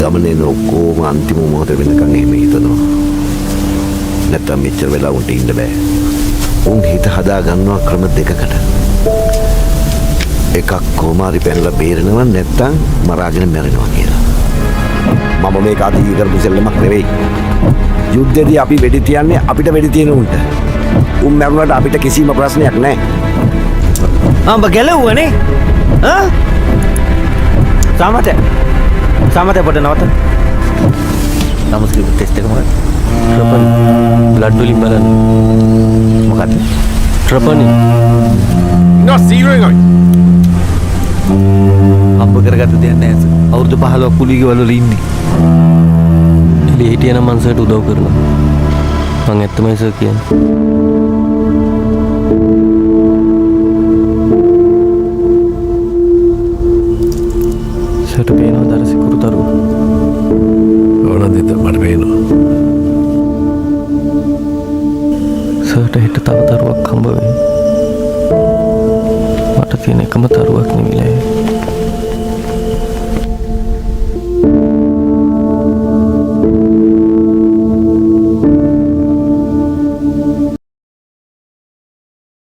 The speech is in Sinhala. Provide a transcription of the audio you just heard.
ගමනේ ඔක්කොම අන්තිම මොහොත වෙනකන් එහෙම හිතනවා. නැත්තම් මෙච්චර වෙලා උන්ට ඉන්න බෑ. උන් හිත හදා ගන්නවා ක්‍රම දෙකකට. එකක් කොමාරි පැනලා බේරෙනවා නැත්තම් මරාගෙන මැරෙනවා කියලා. මම මේක අදී කරපු සෙල්ලමක් නෙවෙයි. යුද්ධෙදී අපි වෙඩි තියන්නේ අපිට වෙඩි තියෙන උන්ට. උන් මැරුණාට අපිට කිසිම ප්‍රශ්නයක් නැහැ. ආඹ ගැලවුවනේ. ආ? සමතේ පොඩ නවත. නමුත් ටෙස්ට් එක මොකක්ද? ට්‍රපන් බ්ලඩ් වලින් බලන්න. මොකක්ද? ට්‍රපන් Not zeroing out. අම්බ කරගත්ත දෙයක් නැහැ. අවුරුදු 15ක් කුලීගේ වල ඉන්නේ. එළිය හිටියනම් මංසයට උදව් කරනවා. මං ඇත්තමයි සර් කියන්නේ. සර්ට පේනවද අර සිකුරු තරුව? ඕනද මට පේනවා. සර්ට හෙට තව තරුවක් හම්බ වෙයි. මට තියෙන එකම තරුවක් නෙවිලා.